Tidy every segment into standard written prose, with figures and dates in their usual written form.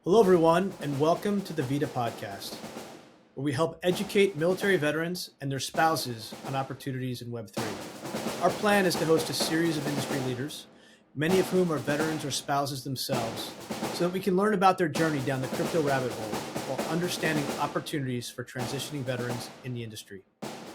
Hello, everyone, and welcome to the VIDA podcast, where we help educate military veterans and their spouses on opportunities in Web3. Our plan is to host a series of industry leaders, many of whom are veterans or spouses themselves, so that we can learn about their journey down the crypto rabbit hole while understanding opportunities for transitioning veterans in the industry.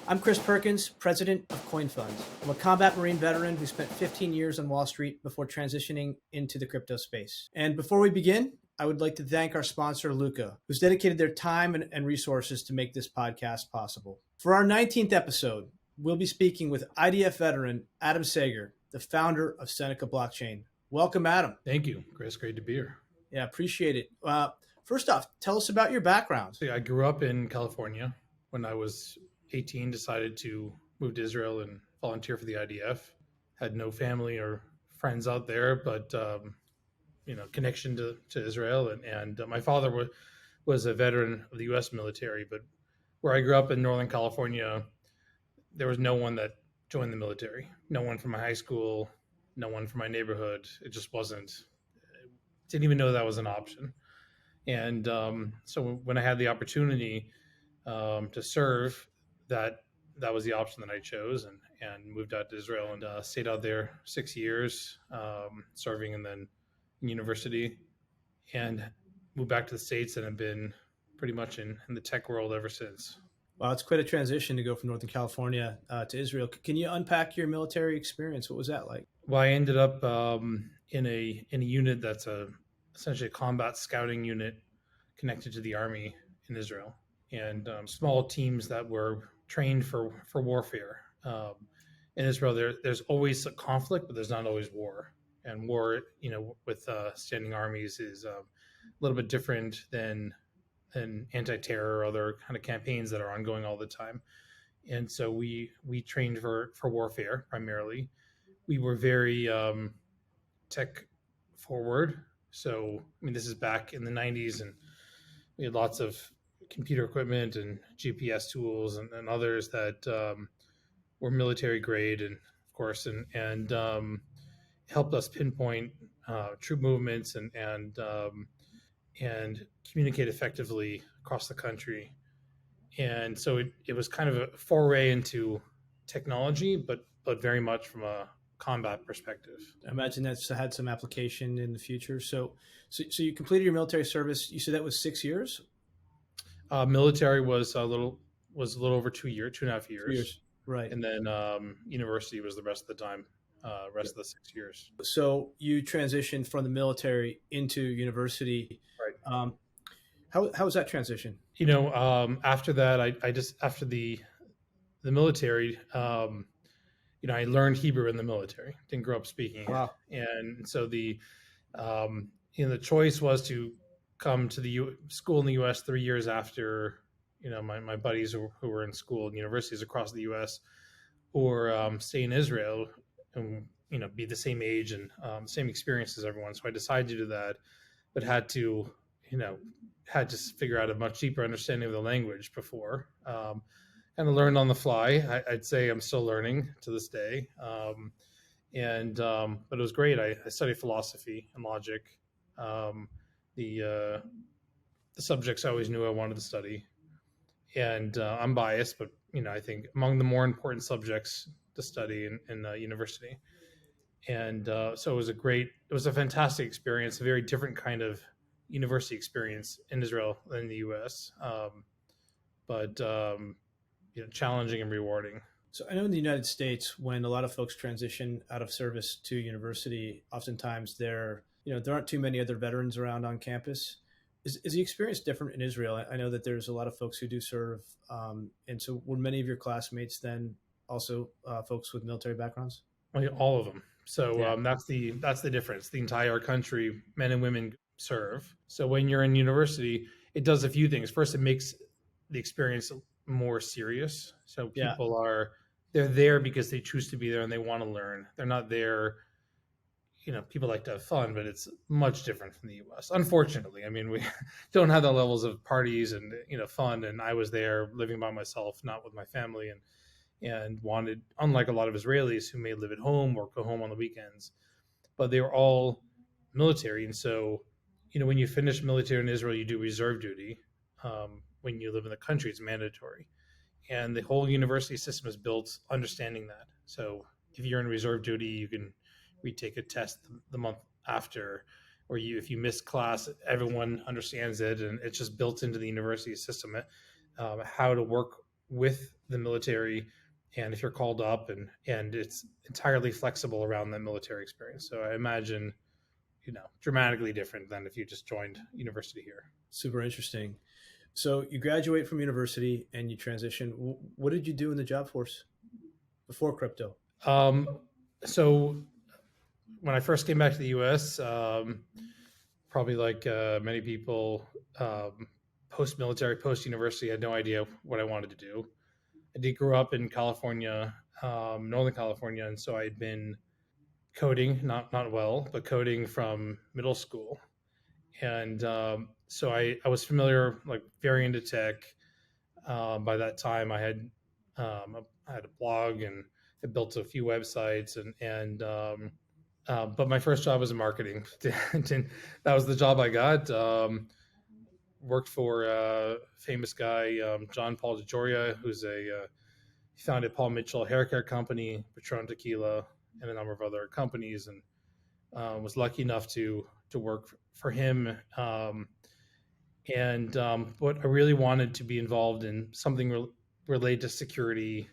I'm Chris Perkins, president of Coin Funds. I'm a combat Marine veteran who spent 15 years on Wall Street before transitioning into the crypto space. And before we begin, I would like to thank our sponsor, Luca, who's dedicated their time and resources to make this podcast possible. For our 19th episode, we'll be speaking with IDF veteran Adam Sager, the founder of Seneca Blockchain. Welcome, Adam. Thank you, Chris. Great to be here. Yeah, appreciate it. First off, tell us about your background. I grew up in California. When I was 18, decided to move to Israel and volunteer for the IDF. Had no family or friends out there, but connection to Israel. And my father was a veteran of the U.S. military, but where I grew up in Northern California, there was no one that joined the military. No one from my high school, no one from my neighborhood. It just wasn't. Didn't even know that was an option. And so when I had the opportunity to serve, that was the option that I chose, and moved out to Israel and stayed out there 6 years, serving, and then in university, and moved back to the States, and have been pretty much in the tech world ever since. Wow, it's quite a transition to go from Northern California to Israel. Can you unpack your military experience? What was that like? Well, I ended up in a unit that's essentially a combat scouting unit connected to the army in Israel, and small teams that were trained for warfare. In Israel, there's always a conflict, but there's not always war. And war, with standing armies is a little bit different than anti-terror or other kind of campaigns that are ongoing all the time. And so we trained for warfare primarily. We were very tech forward. So, this is back in the 90s, and we had lots of computer equipment and GPS tools and others that were military grade, and of course, and helped us pinpoint troop movements and communicate effectively across the country. And so it was kind of a foray into technology, but very much from a combat perspective. I imagine that's had some application in the future. So you completed your military service. You said that was 6 years? Military was a little over 2 years, 2.5 years. 2 years, right? And then university was the rest of the time, rest of the 6 years. So you transitioned from the military into university, right? How was that transition? After that, I just after the military, I learned Hebrew in the military. Didn't grow up speaking. Wow. And so the choice was to come to the school in the U.S. 3 years after, my buddies who were in school and universities across the U.S., or stay in Israel and, be the same age and same experience as everyone. So I decided to do that, but had to figure out a much deeper understanding of the language before. Kind of learned on the fly. I'd say I'm still learning to this day. But it was great. I studied philosophy and logic. The subjects I always knew I wanted to study, and I'm biased, but I think among the more important subjects to study in university. And so it was a fantastic experience, a very different kind of university experience in Israel than in the U.S., but challenging and rewarding. So I know in the United States, when a lot of folks transition out of service to university, oftentimes there aren't too many other veterans around on campus. Is the experience different in Israel? I know that there's a lot of folks who do serve. And so were many of your classmates then also folks with military backgrounds? All of them. So yeah. That's the difference. The entire country, men and women, serve. So when you're in university, it does a few things. First, it makes the experience more serious. So people they're there because they choose to be there and they want to learn. They're not there. People like to have fun, but it's much different from the U.S. Unfortunately, we don't have the levels of parties and fun. And I was there living by myself, not with my family, and wanted, unlike a lot of Israelis who may live at home or go home on the weekends, but they were all military, and so when you finish military in Israel, you do reserve duty. When you live in the country, it's mandatory. And the whole university system is built understanding that. So if you're in reserve duty, you can retake a test the month after, or if you miss class, everyone understands it, and it's just built into the university system how to work with the military, and if you're called up, and it's entirely flexible around that military experience. So I imagine dramatically different than if you just joined university here. Super interesting. So you graduate from university and you transition. What did you do in the job force before crypto? So when I first came back to the U.S., probably like many people, post-military, post-university, I had no idea what I wanted to do. I did grow up in California, Northern California, and so I'd been coding, not well, but coding from middle school. And so I was familiar, like very into tech. By that time, I had a blog and had built a few websites, but my first job was in marketing. That was the job I got. Worked for a famous guy, John Paul DeJoria, who's he founded Paul Mitchell Hair Care Company, Patron Tequila, and a number of other companies, and was lucky enough to work for him. But I really wanted to be involved in something related to security,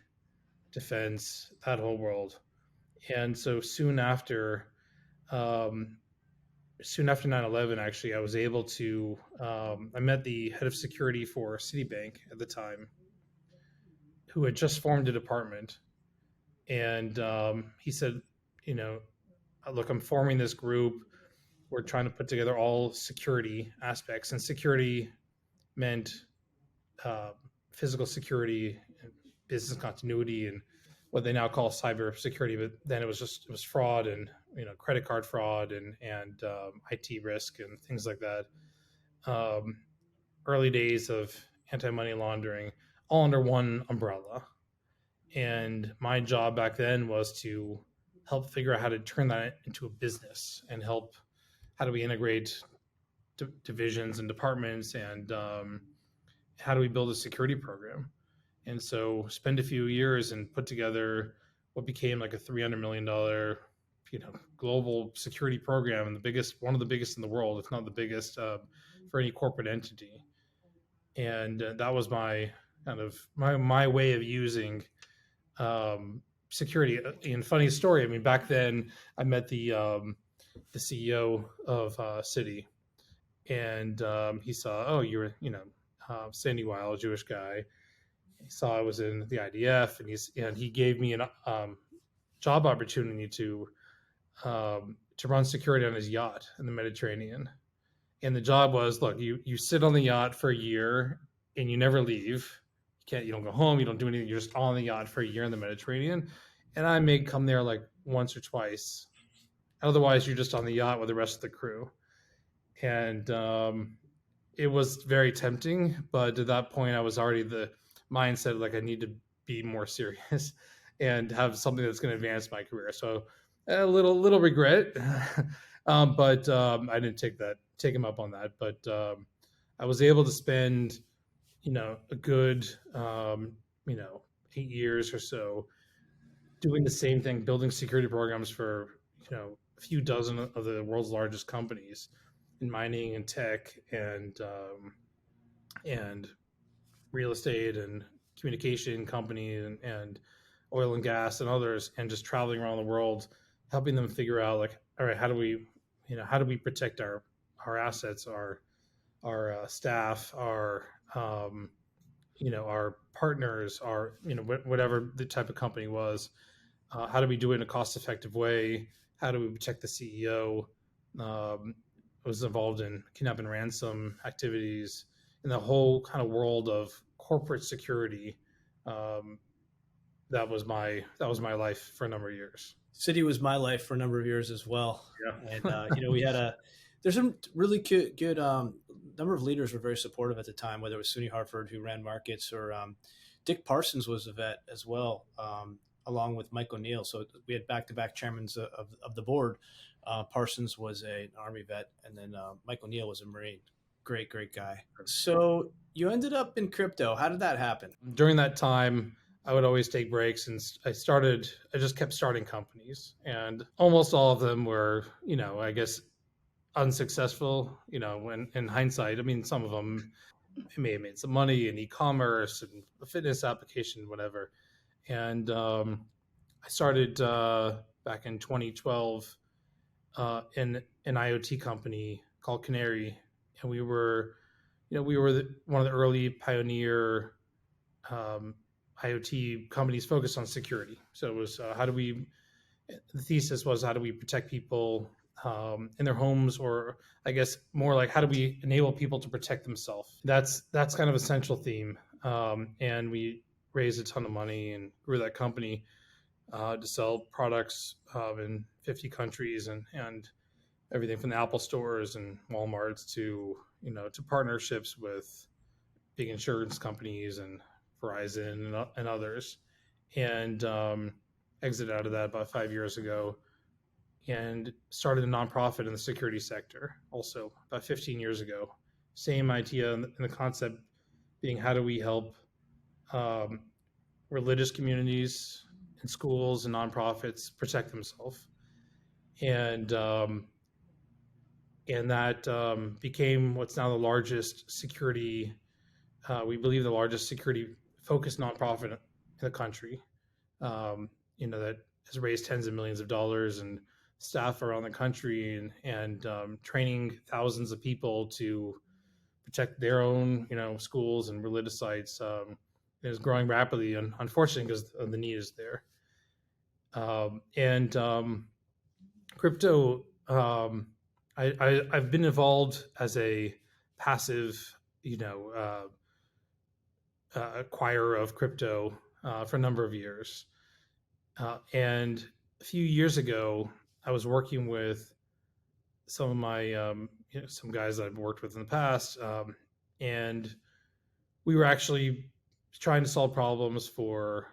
defense, that whole world. And so soon after 9/11, actually, I was able to, I met the head of security for Citibank at the time, who had just formed a department. And he said, look, I'm forming this group. We're trying to put together all security aspects, and security meant physical security, business continuity, and what they now call cyber security. But then it was fraud and credit card fraud and IT risk and things like that. Early days of anti-money laundering, all under one umbrella. And my job back then was to help figure out how to turn that into a business and how do we integrate divisions and departments, and how do we build a security program. And so spend a few years and put together what became like a $300 million global security program, and one of the biggest in the world, if not the biggest, for any corporate entity. And that was my kind of my way of using security. And funny story, I mean, back then I met the CEO of Citi, and he saw, oh, you're Sandy Weil, a Jewish guy. He saw I was in the IDF, and he gave me a job opportunity to run security on his yacht in the Mediterranean. And the job was, look, you sit on the yacht for a year and you never leave. You don't go home, you don't do anything. You're just on the yacht for a year in the Mediterranean. And I may come there like once or twice. Otherwise, you're just on the yacht with the rest of the crew. And it was very tempting, but at that point, I was already the mindset like I need to be more serious and have something that's going to advance my career. So a little regret, but I didn't take him up on that. But I was able to spend a good 8 years or so doing the same thing, building security programs for a few dozen of the world's largest companies in mining and tech and real estate and communication companies and oil and gas and others, and just traveling around the world, helping them figure out like, all right, how do we protect our assets, our staff, our our partners, our whatever the type of company was. How do we do it in a cost-effective way? How do we protect the CEO? I was involved in kidnap and ransom activities in the whole kind of world of corporate security. That was my life for a number of years. Citi was my life for a number of years as well. Yeah. And we had there's some really good number of leaders were very supportive at the time, whether it was SUNY Hartford, who ran markets, or Dick Parsons was a vet as well, along with Mike O'Neill. So we had back-to-back chairmen of the board. Parsons was an Army vet, and then Mike O'Neill was a Marine. Great, great guy. So you ended up in crypto. How did that happen? During that time, I would always take breaks, and I just kept starting companies, and almost all of them were, I guess, unsuccessful. When in hindsight, I mean, some of them may have made some money in e-commerce and a fitness application, whatever. And I started back in 2012 in an IoT company called Canary, and we were one of the early pioneer um, IoT companies focused on security. So it was the thesis was how do we protect people in their homes, or I guess more like how do we enable people to protect themselves. That's kind of a central theme, and we raised a ton of money and grew that company to sell products in 50 countries and everything from the Apple stores and Walmarts to to partnerships with big insurance companies and Verizon and others, and exited out of that about 5 years ago and started a nonprofit in the security sector also about 15 years ago. Same idea and the concept being how do we help um, religious communities and schools and nonprofits protect themselves, and that became what's now the largest security. We believe the largest security focused nonprofit in the country. That has raised tens of millions of dollars and staff around the country and training thousands of people to protect their own schools and religious sites. Is growing rapidly, and unfortunately, because the need is there. And crypto, I've been involved as a passive, acquirer of crypto for a number of years. And a few years ago, I was working with some of my some guys that I've worked with in the past, and we were actually trying to solve problems for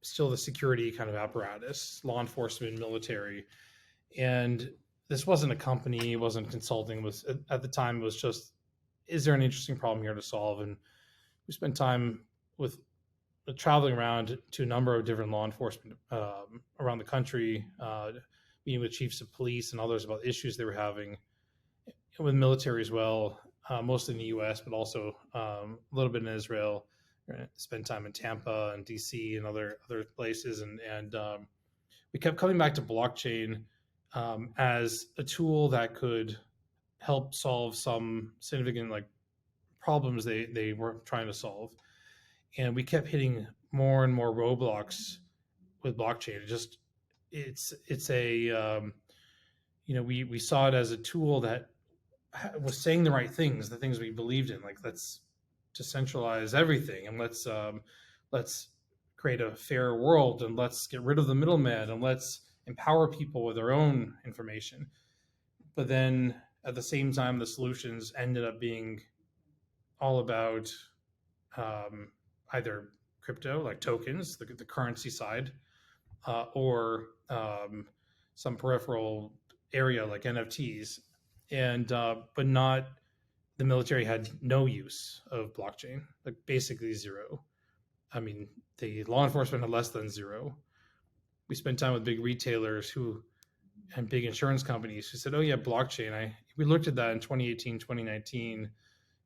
still the security kind of apparatus, law enforcement, military, and this wasn't a company, it wasn't consulting. It was at the time it was just, is there an interesting problem here to solve? And we spent time with traveling around to a number of different law enforcement around the country, meeting with chiefs of police and others about issues they were having with military as well, mostly in the U.S., but also a little bit in Israel. Spent time in Tampa and D.C. and other places, and we kept coming back to blockchain as a tool that could help solve some significant problems they were trying to solve. And we kept hitting more and more roadblocks with blockchain. It's a we saw it as a tool that was saying the right things, the things we believed in, like let's decentralize everything and let's create a fair world and let's get rid of the middleman and let's empower people with their own information. But then at the same time, the solutions ended up being all about either crypto, like tokens, the currency side, or some peripheral area like NFTs, and but not the military had no use of blockchain, like basically zero. I mean, the law enforcement had less than zero. We spent time with big retailers and big insurance companies who said, "Oh yeah, blockchain." We looked at that in 2018, 2019.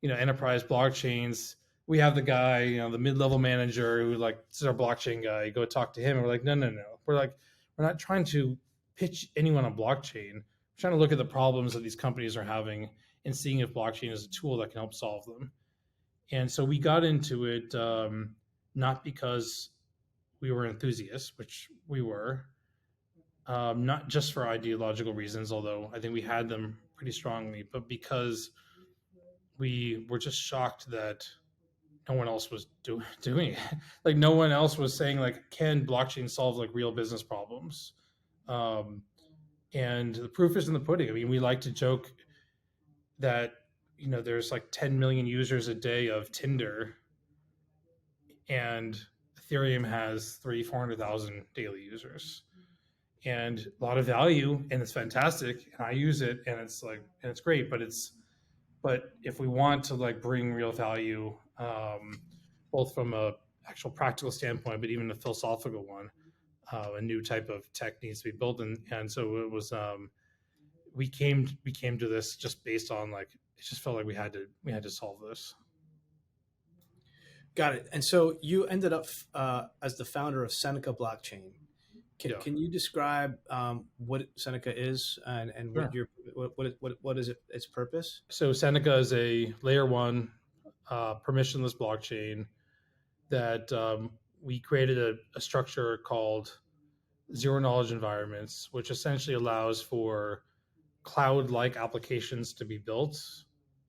Enterprise blockchains. We have the guy, the mid-level manager who this is our blockchain guy. You go talk to him, and we're like, no. We're not trying to pitch anyone on blockchain. We're trying to look at the problems that these companies are having and seeing if blockchain is a tool that can help solve them. And so we got into it not because we were enthusiasts, which we were, not just for ideological reasons, although I think we had them pretty strongly, but because we were just shocked that no one else was doing it. No one else was saying can blockchain solve real business problems? And the proof is in the pudding. I mean, we like to joke that there's 10 million users a day of Tinder, and Ethereum has 400,000 daily users. and a lot of value, and it's fantastic, and I use it, and it's great, but if we want to like bring real value, both from a actual practical standpoint, but even a philosophical one, a new type of tech needs to be built, and so it was. We came to this just based on like it just felt like we had to solve this. Got it. And so you ended up as the founder of Seneca Blockchain. Can, Yeah, can you describe what Seneca is and what sure. your what is it, its purpose? So Seneca is a layer one permissionless blockchain that we created a structure called zero knowledge environments, which essentially allows for cloud-like applications to be built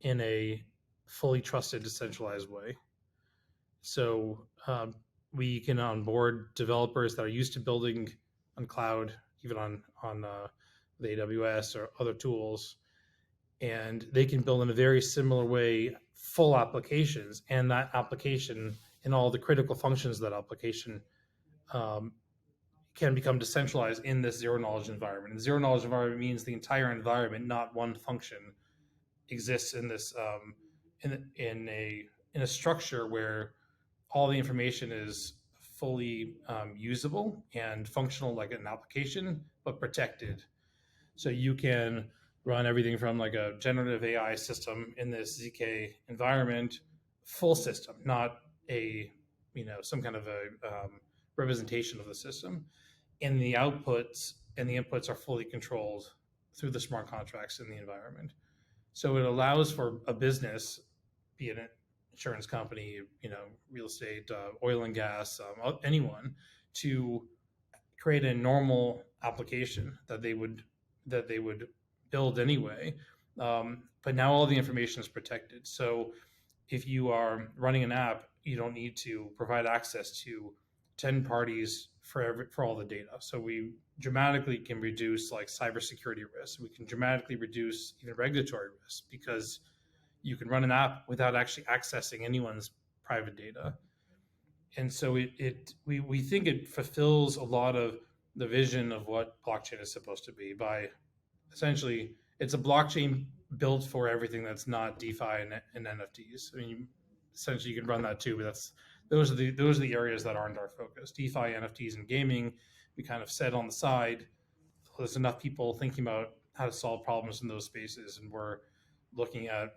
in a fully trusted, decentralized way. So we can onboard developers that are used to building on cloud, even on the AWS or other tools, and they can build in a very similar way full applications, and that application and all the critical functions of that application um, can become decentralized in this zero knowledge environment. And zero knowledge environment means the entire environment, not one function, exists in this in a structure where all the information is fully usable and functional like an application, but protected. So you can run everything from like a generative AI system in this ZK environment, full system, not a some kind of a representation of the system, and the outputs and the inputs are fully controlled through the smart contracts in the environment. So it allows for a business, be it an insurance company, real estate, oil and gas, anyone, to create a normal application that they would build anyway. But now all the information is protected. So if you are running an app, you don't need to provide access to 10 parties for all the data. So we dramatically can reduce like cybersecurity risks. We can dramatically reduce even regulatory risks because you can run an app without actually accessing anyone's private data. And so we think it fulfills a lot of the vision of what blockchain is supposed to be by essentially it's a blockchain built for everything that's not DeFi and NFTs. I mean, essentially you can run that too, but those are the areas that aren't our focus. DeFi, NFTs, and gaming, we kind of set on the side. There's enough people thinking about how to solve problems in those spaces, and we're looking at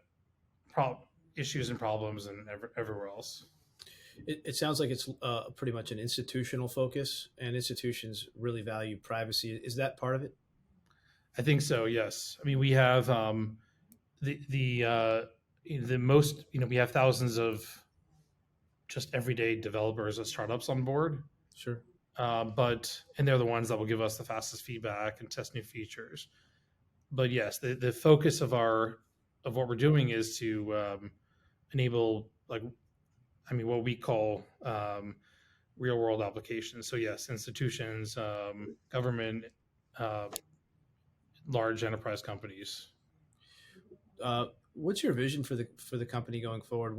issues and problems and everywhere else. It sounds like it's pretty much an institutional focus, and institutions really value privacy. Is that part of it? I think so. Yes. I mean, we have the most. We have thousands of just everyday developers and startups on board. Sure. And they're the ones that will give us the fastest feedback and test new features. But yes, the focus of what we're doing is to enable what we call real world applications. So yes, institutions, government, uh, large enterprise companies. What's your vision for the company going forward?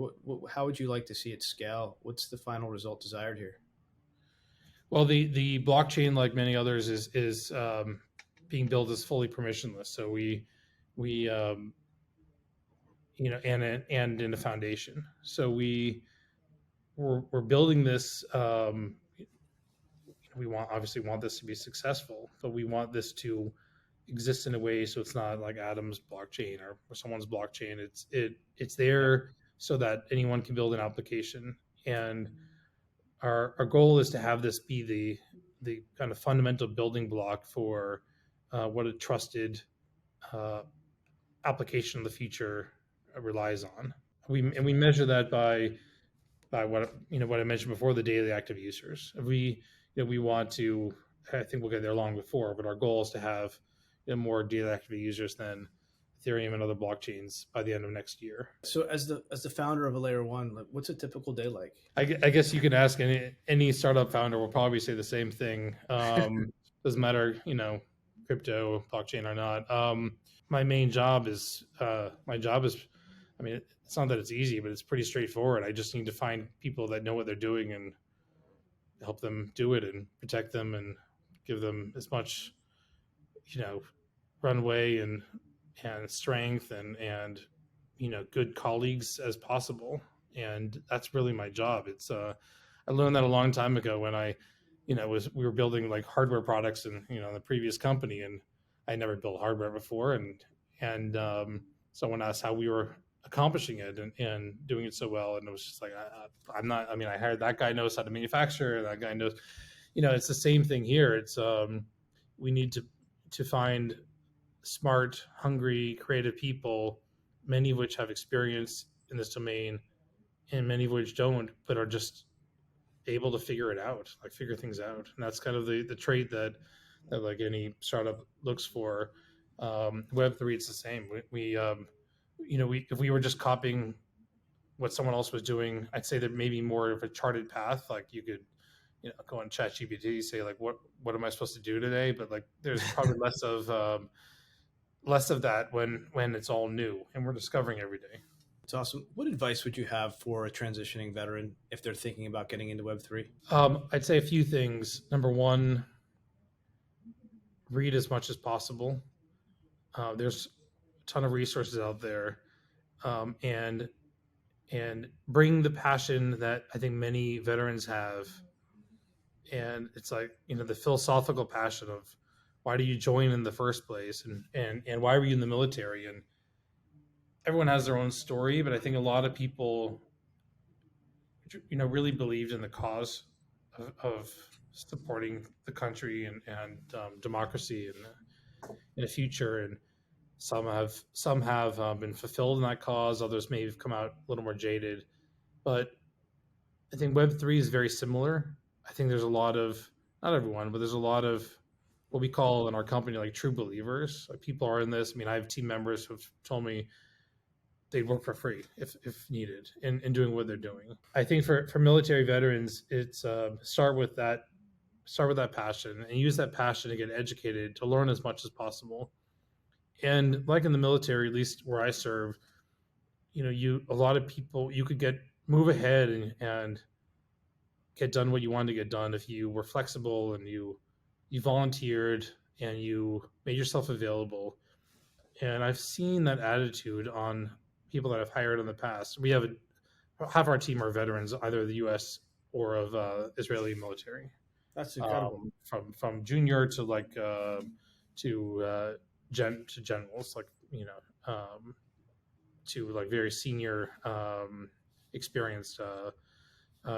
How would you like to see it scale? What's the final result desired here? Well, the blockchain, like many others, is being built as fully permissionless. So we and in the foundation. So we're building this. We obviously want this to be successful, but we want this to exist in a way so it's not like Adam's blockchain or someone's blockchain. It's there so that anyone can build an application, and our goal is to have this be the kind of fundamental building block for what a trusted uh, application of the future relies on. We measure that by what I mentioned before, the daily active users. If we want to, I think we'll get there long before, but our goal is to have more daily active users than Ethereum and other blockchains by the end of next year. So, as the founder of a layer one, like, what's a typical day like? I guess you can ask any startup founder will probably say the same thing. Doesn't matter, crypto, blockchain or not. My main job is I mean, it's not that it's easy, but it's pretty straightforward. I just need to find people that know what they're doing and help them do it and protect them and give them as much, you know, runway and strength and good colleagues as possible. And that's really my job. It's I learned that a long time ago when I we were building like hardware products in in the previous company, and I never built hardware before, and someone asked how we were accomplishing it and doing it so well, and it was just like I'm not. I mean, I hired that guy knows how to manufacture, that guy knows. It's the same thing here. It's we need to find smart, hungry, creative people, many of which have experience in this domain, and many of which don't, but are just able to figure it out, like figure things out. And that's kind of the trait that like any startup looks for. Web3, it's the same. We if we were just copying what someone else was doing, I'd say that maybe more of a charted path. Like you could go on ChatGPT, say like what am I supposed to do today, but like there's probably less of that when it's all new and we're discovering every day. It's awesome. What advice would you have for a transitioning veteran if they're thinking about getting into Web3? I'd say a few things. Number one, read as much as possible. There's a ton of resources out there, and bring the passion that I think many veterans have. And it's like the philosophical passion of why do you join in the first place, and why were you in the military? And everyone has their own story, but I think a lot of people really believed in the cause of supporting the country and democracy and in the future. And some have been fulfilled in that cause. Others may have come out a little more jaded. But I think Web3 is very similar. I think there's a lot of, not everyone, but there's a lot of what we call in our company like true believers. Like people are in this. I mean, I have team members who've told me they'd work for free if needed in doing what they're doing. I think for military veterans, it's start with that passion and use that passion to get educated, to learn as much as possible. And like in the military, at least where I serve, a lot of people, you could move ahead and get done what you wanted to get done if you were flexible and you volunteered and you made yourself available. And I've seen that attitude on people that I've hired in the past. We have half our team are veterans, either of the U.S. or of Israeli military. That's incredible. From junior to like to generals, like to like very senior experienced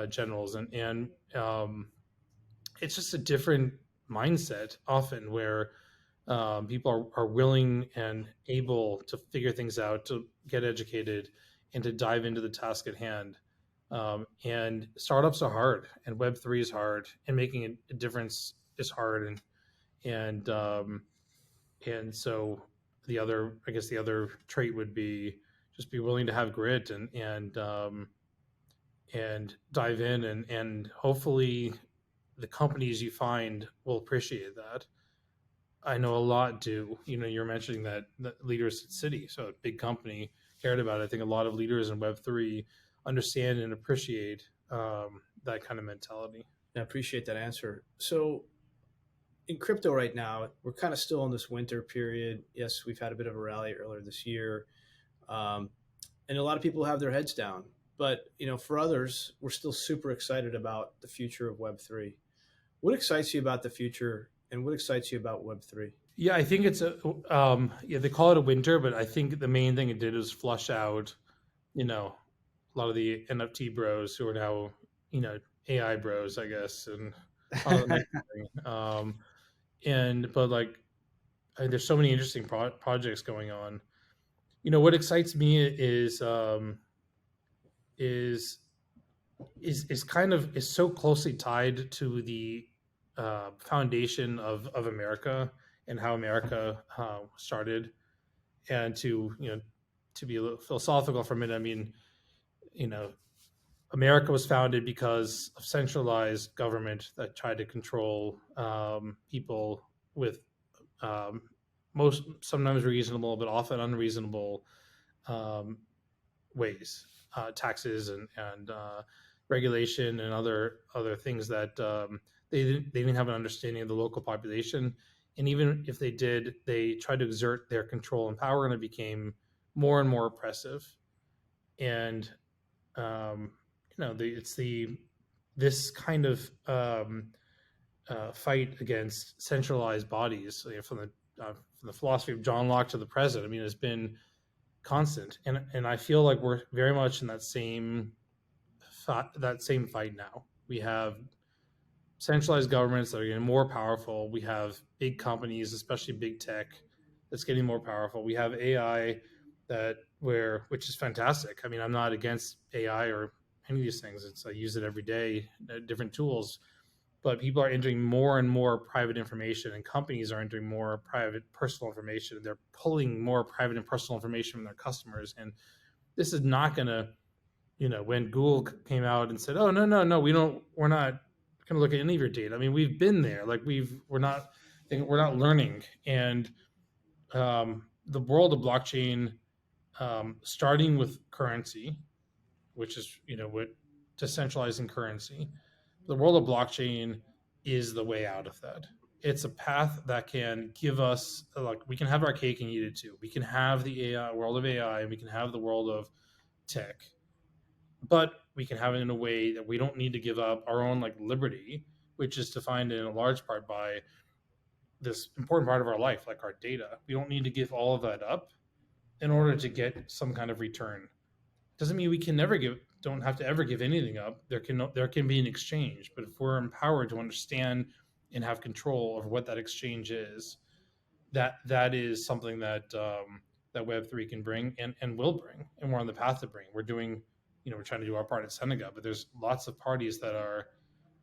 generals, and it's just a different mindset often where people are willing and able to figure things out, to get educated, and to dive into the task at hand. And startups are hard, and Web3 is hard, and making a difference is hard, and so the other trait would be just be willing to have grit and dive in, and hopefully the companies you find will appreciate that. I know a lot do. You're mentioning that leaders at City, so a big company, cared about it. I think a lot of leaders in Web3 understand and appreciate that kind of mentality. I appreciate that answer. So in crypto right now, we're kind of still in this winter period. Yes, we've had a bit of a rally earlier this year. And a lot of people have their heads down. But, for others, we're still super excited about the future of Web3. What excites you about the future, and what excites you about Web3? Yeah, I think it's they call it a winter, but I think the main thing it did was flush out, a lot of the NFT bros who are now, AI bros, I guess, and but like, there's so many interesting projects going on. What excites me is kind of is so closely tied to the foundation of America and how America started, and to be a little philosophical for a minute. I mean, America was founded because of centralized government that tried to control people with most sometimes reasonable but often unreasonable ways, taxes and regulation and other things that They didn't have an understanding of the local population, and even if they did, they tried to exert their control and power, and it became more and more oppressive. And it's the this kind of fight against centralized bodies, from the philosophy of John Locke to the present. I mean, it's been constant, and I feel like we're very much in that same fight now. We have centralized governments that are getting more powerful. We have big companies, especially big tech, that's getting more powerful. We have AI which is fantastic. I mean, I'm not against AI or any of these things. I use it every day, different tools. But people are entering more and more private information, and companies are entering more private personal information. They're pulling more private and personal information from their customers, and this is not going to, when Google came out and said, "Oh, no, no, no, we're not going to look at any of your data." I mean, we've been there. Like we're not learning. And the world of blockchain, starting with currency, which is what decentralizing currency, the world of blockchain is the way out of that. It's a path that can give us, like, we can have our cake and eat it too. We can have the AI world of AI, and we can have the world of tech, but we can have it in a way that we don't need to give up our own, like, liberty, which is defined in a large part by this important part of our life, like our data. We don't need to give all of that up in order to get some kind of return. Doesn't mean we can never don't have to ever give anything up. There can be an exchange, but if we're empowered to understand and have control over what that exchange is, that is something that Web3 can bring, and will bring, and we're on the path to bring. We're trying to do our part at Seneca, but there's lots of parties that are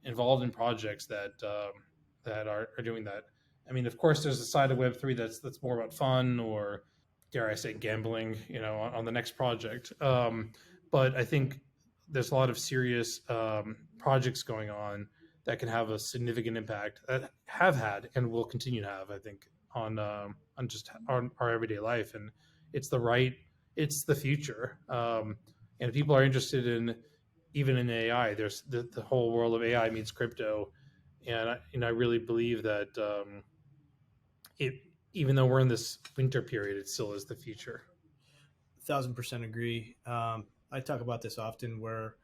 involved in projects that are doing that. I mean, of course, there's a side of Web3 that's more about fun, or dare I say gambling, on the next project. But I think there's a lot of serious projects going on that can have a significant impact, that have had and will continue to have, I think, on just our everyday life. And it's it's the future. And if people are interested in, even in AI, there's the whole world of AI meets crypto, and I really believe that it even though we're in this winter period, it still is the future. 1,000% agree. I talk about this often, where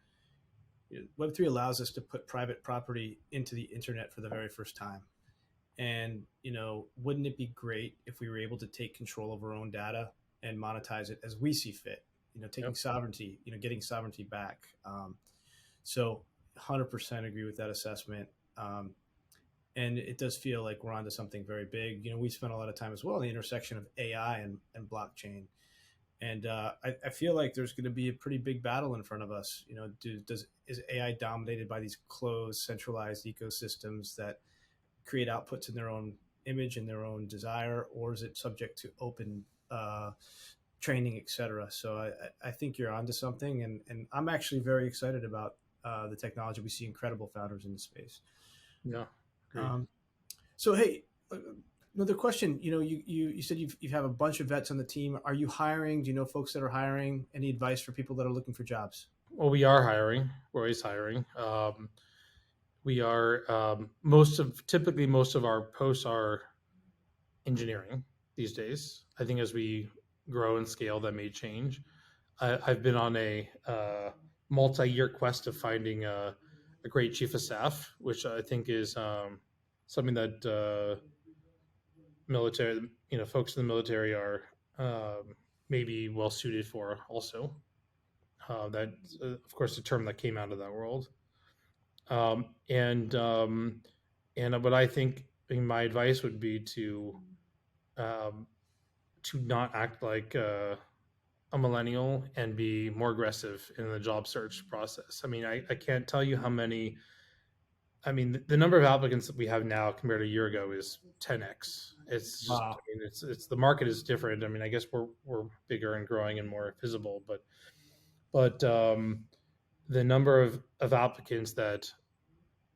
Web3 allows us to put private property into the internet for the very first time. And, wouldn't it be great if we were able to take control of our own data and monetize it as we see fit? Taking Yep. sovereignty, getting sovereignty back. So 100% agree with that assessment. And it does feel like we're onto something very big. We spent a lot of time as well in the intersection of AI and blockchain. And I feel like there's going to be a pretty big battle in front of us. Is AI dominated by these closed, centralized ecosystems that create outputs in their own image and their own desire, or is it subject to open training, et cetera? So I think you're onto something, and I'm actually very excited about the technology. We see incredible founders in the space. Yeah. Great. So hey, another question. You said you have a bunch of vets on the team. Are you hiring? Do you know folks that are hiring? Any advice for people that are looking for jobs? Well, we are hiring. We're always hiring. We are typically most of our posts are engineering these days. I think as we grow and scale, that may change. I've been on a multi-year quest of finding a great chief of staff, which I think is something that military, folks in the military are maybe well suited for. Also, that of course a term that came out of that world. Um, and what I think, my advice would be um, to not act like a millennial and be more aggressive in the job search process. I mean, I can't tell you how many. I mean, the number of applicants that we have now compared to a year ago is 10x. It's just, Wow. I mean, it's the market is different. I mean, I guess we're bigger and growing and more visible, but the number of applicants that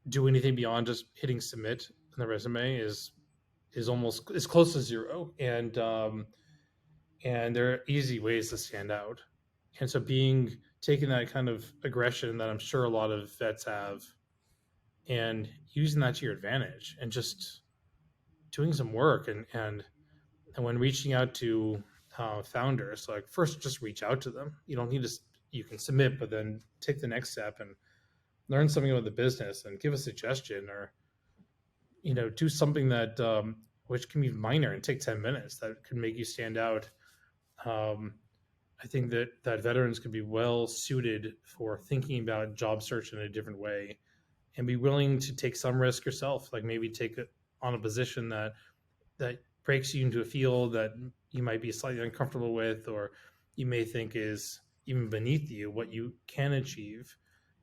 do anything beyond just hitting submit in the resume is almost is close to zero. And there are easy ways to stand out. And so taking that kind of aggression that I'm sure a lot of vets have, and using that to your advantage and just doing some work. And when reaching out to founders, like first just reach out to them. You don't need to, you can submit, but then take the next step and learn something about the business and give a suggestion, or do something that which can be minor and take 10 minutes that could make you stand out. I think that veterans could be well suited for thinking about job search in a different way and be willing to take some risk yourself, like maybe take it on a position that breaks you into a field that you might be slightly uncomfortable with, or you may think is even beneath you what you can achieve.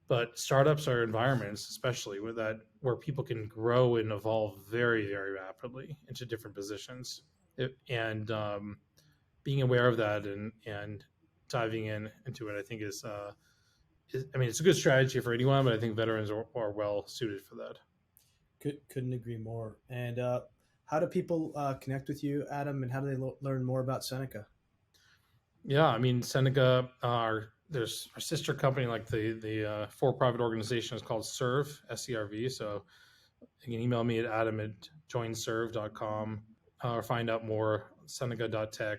But startups are environments, especially where people can grow and evolve very, very rapidly into different positions. And being aware of that and diving into it, I think I mean, it's a good strategy for anyone, but I think veterans are well suited for that. Couldn't agree more. And how do people connect with you, Adam, and how do they learn more about Seneca? Yeah, I mean, Seneca, there's our sister company, like the for-profit organization is called Serve, SERV. So you can email me at adam@joinserve.com or find out more, seneca.tech,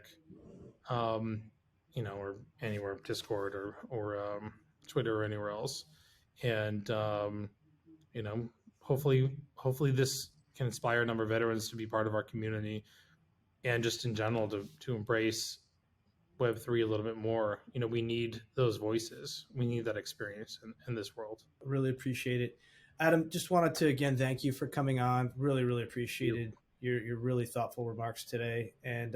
or anywhere, Discord or Twitter or anywhere else. And, hopefully this can inspire a number of veterans to be part of our community and just in general to embrace Web3 a little bit more. We need those voices. We need that experience in this world. Really appreciate it. Adam, just wanted to again thank you for coming on. Really, really appreciated your really thoughtful remarks today. And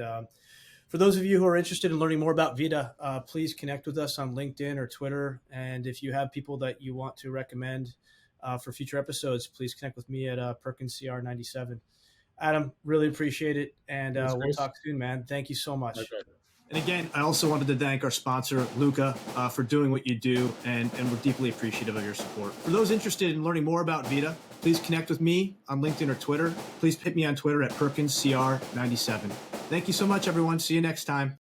for those of you who are interested in learning more about VIDA, please connect with us on LinkedIn or Twitter. And if you have people that you want to recommend for future episodes, please connect with me at Perkins CR97. Adam, really appreciate it. And we'll talk soon, man. Thank you so much. Okay. And again, I also wanted to thank our sponsor, Luca, for doing what you do, and we're deeply appreciative of your support. For those interested in learning more about VIDA, please connect with me on LinkedIn or Twitter. Please hit me on Twitter at PerkinsCR97. Thank you so much, everyone. See you next time.